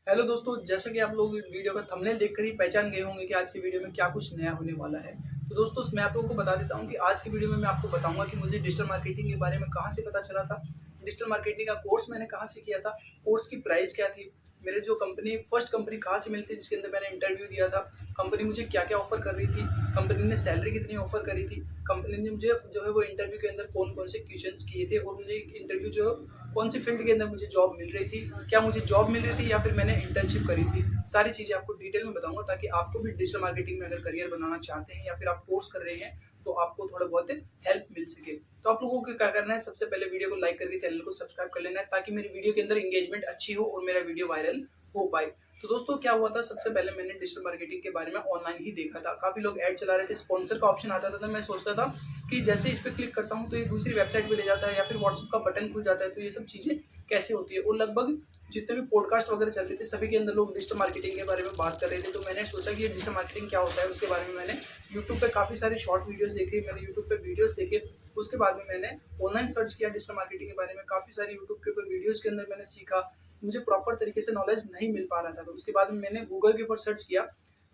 Hello दोस्तों, जैसा कि आप लोग वीडियो का थंबनेल देखकर ही पहचान गए होंगे कि आज की वीडियो में क्या कुछ नया होने वाला है। तो दोस्तों मैं आप लोगों को बता देता हूँ कि आज की वीडियो में मैं आपको बताऊँगा कि मुझे डिजिटल मार्केटिंग के बारे में कहाँ से पता चला था, डिजिटल मार्केटिंग का कोर्स मैंने कहाँ से किया था, कोर्स की प्राइस क्या थी, मेरे जो कंपनी फर्स्ट कंपनी कहाँ से मिली थी जिसके अंदर मैंने इंटरव्यू दिया था, कंपनी मुझे क्या-क्या ऑफ़र कर रही थी, कंपनी ने सैलरी कितनी ऑफ़र करी थी, कंपनी ने मुझे जो है वो इंटरव्यू के अंदर कौन-कौन से क्वेश्चंस किए थे और मुझे इंटरव्यू जो कौन सी फील्ड के अंदर मुझे जॉब मिल रही थी, क्या मुझे जॉब मिल रही थी या फिर मैंने इंटर्नशिप करी थी। सारी चीज़ें आपको डिटेल में बताऊँगा ताकि आपको भी डिजिटल मार्केटिंग में अगर करियर बनाना चाहते हैं या फिर आप कोर्स कर रहे हैं, तो आपको थोड़ा बहुत हेल्प मिल सके। तो आप लोगों को क्या करना है, सबसे पहले वीडियो को लाइक करके चैनल को सब्सक्राइब कर लेना है ताकि मेरी वीडियो के अंदर एंगेजमेंट अच्छी हो और मेरा वीडियो वायरल हो पाए। तो दोस्तों क्या हुआ था, सबसे पहले मैंने डिजिटल मार्केटिंग के बारे में ऑनलाइन ही देखा था। काफ़ी लोग ऐड चला रहे थे, स्पॉन्सर का ऑप्शन आता था, तो मैं सोचता था कि जैसे इस पे क्लिक करता हूँ तो ये दूसरी वेबसाइट पे ले जाता है या फिर व्हाट्सएप का बटन खुल जाता है, तो ये सब चीज़ें कैसे होती है। और लगभग जितने भी पॉडकास्ट वगैरह चल रहे थे सभी के अंदर लोग डिजिटल मार्केटिंग के बारे में बात कर रहे थे, तो मैंने सोचा कि ये डिजिटल मार्केटिंग क्या होता है। उसके बारे में मैंने यूट्यूब पे काफ़ी सारे शॉर्ट वीडियोस देखे, मैंने यूट्यूब पे वीडियोस देखे। उसके बाद में मैंने ऑनलाइन सर्च किया डिजिटल मार्केटिंग के बारे में, काफ़ी सारी यूट्यूब के ऊपर वीडियोस के अंदर मैंने सीखा। मुझे प्रॉपर तरीके से नॉलेज नहीं मिल पा रहा था, तो उसके बाद में मैंने गूगल के ऊपर सर्च किया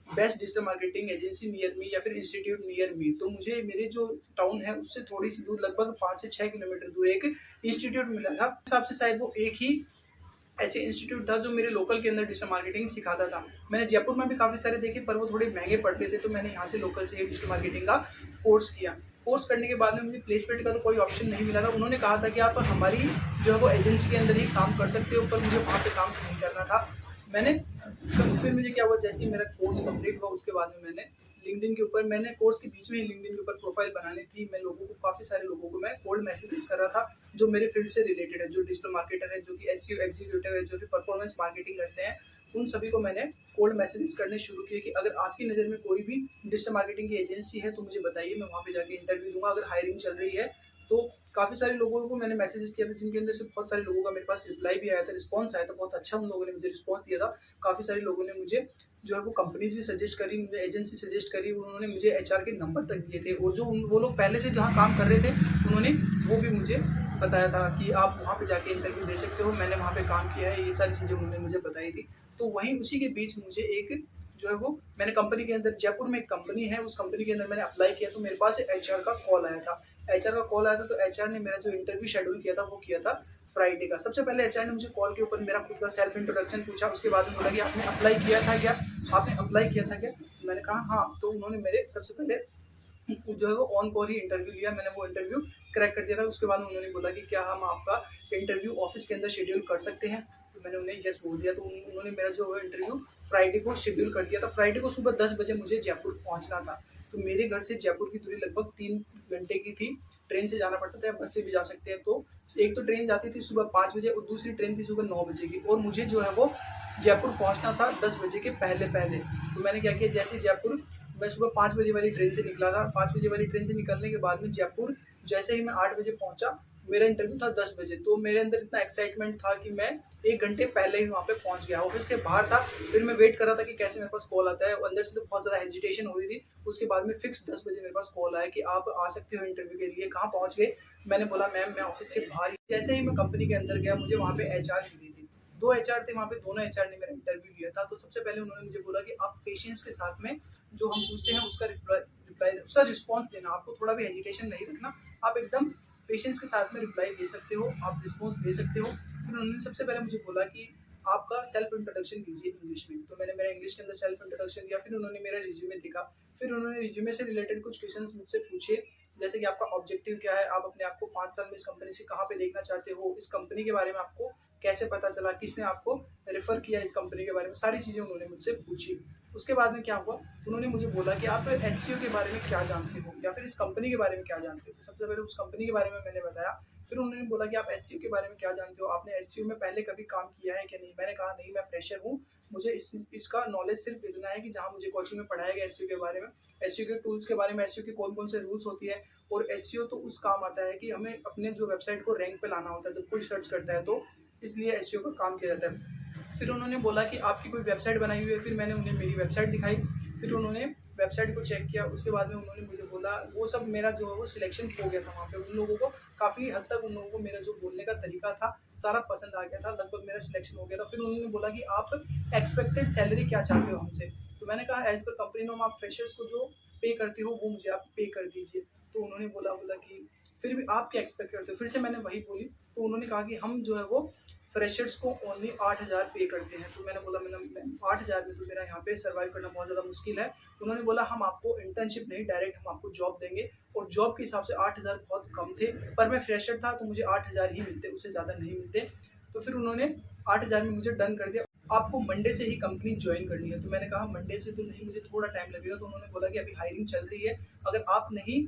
best digital marketing agency near me या फिर इंस्टीट्यूट नियर मी। तो मुझे मेरे जो टाउन है उससे थोड़ी सी दूर, लगभग 5 से 6 किलोमीटर दूर एक इंस्टीट्यूट मिला था। इस हिसाब से शायद वो एक ही ऐसे इंस्टीट्यूट था जो मेरे लोकल के अंदर डिजिटल मार्केटिंग सिखाता था। मैंने जयपुर में भी काफ़ी सारे देखे पर वो थोड़े महंगे पड़ते थे, तो मैंने यहाँ से लोकल से डिजिटल मार्केटिंग का कोर्स किया। कोर्स करने के बाद में मुझे प्लेसमेंट का तो कोई ऑप्शन नहीं मिला था। उन्होंने कहा था कि आप हमारी जो है वो एजेंसी के अंदर ही काम कर सकते हो, पर मुझे वहाँ पे काम नहीं करना था। मैंने फिर मुझे क्या हुआ, जैसे ही मेरा कोर्स कंप्लीट हुआ उसके बाद में मैंने लिंक्डइन के ऊपर, मैंने कोर्स के बीच में ही लिंक्डइन के ऊपर प्रोफाइल बनानी थी। मैं लोगों को, काफ़ी सारे लोगों को मैं कोल्ड मैसेजेस कर रहा था जो मेरे फील्ड से रिलेटेड है, जो डिजिटल मार्केटर है, जो कि एसईओ एग्जीक्यूटिव है, जो कि परफॉर्मेंस मार्केटिंग करते हैं। उन सभी को मैंने कोल्ड मैसेजेस करने शुरू किए कि अगर आपकी नज़र में कोई भी डिजिटल मार्केटिंग की एजेंसी है तो मुझे बताइए, मैं वहाँ पे जाके इंटरव्यू दूंगा। अगर हायरिंग चल रही है तो काफ़ी सारे लोगों को मैंने मैसेजेस किया था, जिनके अंदर से बहुत सारे लोगों का मेरे पास रिप्लाई भी आया था, रिस्पॉन्स आया था, बहुत अच्छा उन लोगों ने मुझे रिस्पॉन्स दिया था। काफ़ी सारे लोगों ने मुझे जो है वो कंपनीज भी सजेस्ट करी, मुझे एजेंसी सजेस्ट करी, उन्होंने मुझे एचआर के नंबर तक दिए थे। और जो वो लोग पहले से जहाँ काम कर रहे थे उन्होंने वो भी मुझे बताया था कि आप वहाँ पे जाके इंटरव्यू दे सकते हो, मैंने वहाँ पे काम किया है, ये सारी चीज़ें उन्होंने मुझे बताई थी। तो वहीं उसी के बीच मुझे एक जो है वो, मैंने कंपनी के अंदर, जयपुर में एक कंपनी है, उस कंपनी के अंदर मैंने अप्लाई किया, तो मेरे पास एचआर का कॉल आया था। एचआर का कॉल आया था तो एचआर ने मेरा जो इंटरव्यू शेड्यूल किया था वो किया था फ्राइडे का। सबसे पहले एचआर ने मुझे कॉल के ऊपर मेरा खुद का सेल्फ इंट्रोडक्शन पूछा, उसके बाद में बोला कि आपने अप्लाई किया था क्या, आपने अप्लाई किया था क्या। मैंने कहा हाँ, तो उन्होंने मेरे सबसे पहले जो है वो ऑन कॉल ही इंटरव्यू लिया, मैंने वो इंटरव्यू क्रैक कर दिया था। उसके बाद उन्होंने बोला कि क्या हम आपका इंटरव्यू ऑफिस के अंदर शेड्यूल कर सकते हैं, तो मैंने उन्हें यस बोल दिया। तो उन्होंने मेरा जो है इंटरव्यू फ्राइडे को शेड्यूल कर दिया था। फ्राइडे को सुबह 10 बजे मुझे जयपुर पहुंचना था। तो मेरे घर से जयपुर की दूरी लगभग 3 घंटे की थी। ट्रेन से जाना पड़ता था या बस से भी जा सकते हैं। तो एक तो ट्रेन जाती थी सुबह 5 बजे और दूसरी ट्रेन थी सुबह 9 बजे की, और मुझे जो है वो जयपुर पहुंचना था 10 बजे के पहले पहले। तो मैंने क्या किया, जैसे जयपुर, मैं सुबह 5 बजे वाली ट्रेन से निकला था। 5 बजे वाली ट्रेन से निकलने के बाद में जयपुर जैसे ही मैं 8 बजे पहुंचा, मेरा इंटरव्यू था 10 बजे। तो मेरे अंदर इतना एक्साइटमेंट था कि मैं 1 घंटे पहले ही वहाँ पे पहुँच गया। ऑफिस के बाहर था, फिर मैं वेट कर रहा था कि कैसे मेरे पास कॉल आता है। अंदर से तो बहुत ज़्यादा हेजिटेशन हो रही थी। उसके बाद में फिक्स 10 बजे मेरे पास कॉल आया कि आप आ सकते हो इंटरव्यू के लिए। कहाँ पहुँच गए, मैंने बोला मैम मैं ऑफिस के बाहर ही। जैसे ही मैं कंपनी के अंदर गया, मुझे वहाँ पे एचआर मिली थी। 2 एचआर थे वहाँ पे, दोनों एचआर ने मेरा इंटरव्यू लिया था। तो सबसे पहले उन्होंने मुझे बोला कि आप पेशेंस के साथ में जो हम पूछते हैं उसका रिप्लाई उसका रिस्पॉन्स देना, आपको थोड़ा भी हेजिटेशन नहीं रखना, आप एकदम पेशेंस के साथ में रिप्लाई दे सकते हो, आप रिस्पॉन्स दे सकते हो। फिर उन्होंने सबसे पहले मुझे बोला कि आपका सेल्फ इंट्रोडक्शन कीजिए इंग्लिश में। तो मैंने मेरा इंग्लिश के अंदर सेल्फ इंट्रोडक्शन दिया। फिर उन्होंने मेरा रिज्यूमे देखा। फिर उन्होंने रिज्यूमे से रिलेटेड कुछ क्वेश्चंस मुझसे पूछे, जैसे कि आपका ऑब्जेक्टिव क्या है, आप अपने आप को 5 साल में इस कंपनी से कहाँ पे देखना चाहते हो, इस कंपनी के बारे में आपको कैसे पता चला, किसने आपको रेफर किया इस कंपनी के बारे में, सारी चीज़ें उन्होंने मुझसे पूछी। उसके बाद में क्या हुआ, उन्होंने मुझे बोला कि आप एसईओ के बारे में क्या जानते हो या फिर इस कंपनी के बारे में क्या जानते हो। तो सबसे पहले उस कंपनी के बारे में मैंने बताया। फिर उन्होंने बोला कि आप एसईओ के बारे में क्या जानते हो, आपने एसईओ में पहले कभी काम किया है क्या नहीं। मैंने कहा नहीं, मैं फ्रेशर हूँ, मुझे इसका नॉलेज सिर्फ इतना है कि जहाँ मुझे कोचिंग में पढ़ाया गया एसईओ के बारे में, एसईओ के टूल्स के बारे में, एसईओ के कौन कौन से रूल्स होती है। और एसईओ तो उस काम आता है कि हमें अपने जो वेबसाइट को रैंक पे लाना होता है जब कोई सर्च करता है, तो इसलिए एसईओ का काम किया जाता है। फिर उन्होंने बोला कि आपकी कोई वेबसाइट बनाई हुई है। फिर मैंने उन्हें मेरी वेबसाइट दिखाई। फिर उन्होंने वेबसाइट को चेक किया। उसके बाद में उन्होंने मुझे बोला, वो सब मेरा जो है वो सिलेक्शन हो गया था वहाँ पे। उन लोगों को काफ़ी हद तक उन लोगों को मेरा जो बोलने का तरीका था सारा पसंद आ गया था, लगभग मेरा सिलेक्शन हो गया था। फिर उन्होंने बोला कि आप एक्सपेक्टेड सैलरी क्या चाहते हो हमसे? तो मैंने कहा एज़ पर कंपनी नॉर्म आप फ्रेशर्स को जो पे करते हो वो मुझे आप पे कर दीजिए। तो उन्होंने बोला कि फिर भी आप क्या एक्सपेक्ट करते हो? फिर से मैंने वही बोली, तो उन्होंने कहा कि हम जो है वो फ्रेशर्स को ओनली 8,000 पे करते हैं। तो मैंने बोला मैंने 8,000 में तो मेरा यहाँ पे सर्वाइव करना बहुत ज़्यादा मुश्किल है। उन्होंने बोला हम आपको इंटर्नशिप नहीं, डायरेक्ट हम आपको जॉब देंगे और जॉब के हिसाब से 8,000 बहुत कम थे, पर मैं फ्रेशर था तो मुझे 8,000 ही मिलते, उससे ज़्यादा नहीं मिलते। तो फिर उन्होंने 8,000 में मुझे डन कर दिया। आपको मंडे से ही कंपनी ज्वाइन करनी है। तो मैंने कहा मंडे से तो नहीं, मुझे थोड़ा टाइम लगेगा। तो उन्होंने बोला कि अभी हायरिंग चल रही है, अगर आप नहीं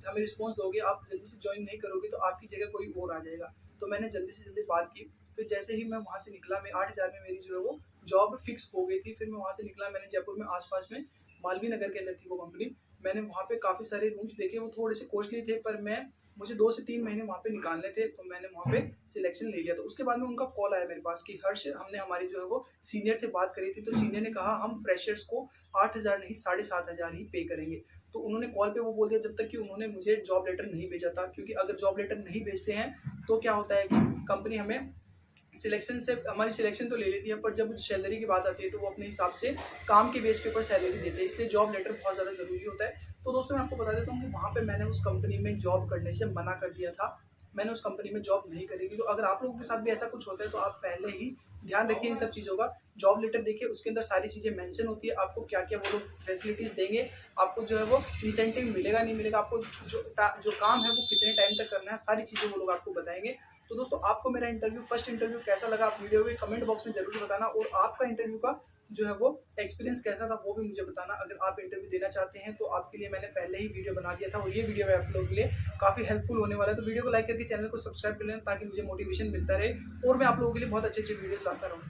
हमें रिस्पॉन्स दोगे, आप जल्दी से ज्वाइन नहीं करोगे तो आपकी जगह कोई और आ जाएगा। तो मैंने जल्दी से जल्दी बात की। फिर जैसे ही मैं वहाँ से निकला, मैं 8,000 में मेरी जो है वो जॉब फिक्स हो गई थी। फिर मैं वहाँ से निकला, मैंने जयपुर में आस-पास में मालवीय नगर के अंदर थी वो कंपनी। मैंने वहाँ पे काफ़ी सारे रूम्स देखे, वो थोड़े से कॉस्टली थे, पर मुझे 2 से 3 महीने वहाँ पे निकालने थे, तो मैंने वहाँ पे सिलेक्शन ले लिया। तो उसके बाद में उनका कॉल आया मेरे पास कि हर्ष, हमने हमारी जो है वो सीनियर से बात करी थी, तो सीनियर ने कहा हम फ्रेशर्स को 8,000 नहीं 7,500 ही पे करेंगे। तो उन्होंने कॉल पे वो बोल दिया, जब तक कि उन्होंने मुझे जॉब लेटर नहीं भेजा था, क्योंकि अगर जॉब लेटर नहीं भेजते हैं तो क्या होता है कि कंपनी हमें सिलेक्शन से हमारी सिलेक्शन तो ले लेती है, पर जब सैलरी की बात आती है तो वो अपने हिसाब से काम के बेस के ऊपर सैलरी देते हैं, इसलिए जॉब लेटर बहुत ज़्यादा ज़रूरी होता है। तो दोस्तों मैं आपको बता देता हूँ कि वहाँ पे मैंने उस कंपनी में जॉब करने से मना कर दिया था। मैंने उस कंपनी में जॉब नहीं करी थी। तो अगर आप लोगों के साथ भी ऐसा कुछ होता है तो आप पहले ही ध्यान रखिए इन सब चीज़ों का। जॉब लेटर देखिए, उसके अंदर सारी चीज़ें मेंशन होती है, आपको क्या-क्या वो लोग फैसिलिटीज़ देंगे, आपको जो है वो इंसेंटिव मिलेगा, नहीं मिलेगा, आपको जो काम है वो कितने टाइम तक करना है, सारी चीज़ें वो लोग आपको बताएँगे। तो दोस्तों आपको मेरा फर्स्ट इंटरव्यू कैसा लगा, आप वीडियो के कमेंट बॉक्स में ज़रूर बताना, और आपका इंटरव्यू का जो है वो एक्सपीरियंस कैसा था वो भी मुझे बताना। अगर आप इंटरव्यू देना चाहते हैं तो आपके लिए मैंने पहले ही वीडियो बना दिया था, और ये वीडियो आप लोगों के लिए काफ़ी हेल्पफुल होने वाला है। तो वीडियो को लाइक करके चैनल को सब्सक्राइब कर लेना, ताकि मुझे मोटिवेशन मिलता रहे और मैं आप लोगों के लिए बहुत अच्छे वीडियोज़ लाता रहूँ।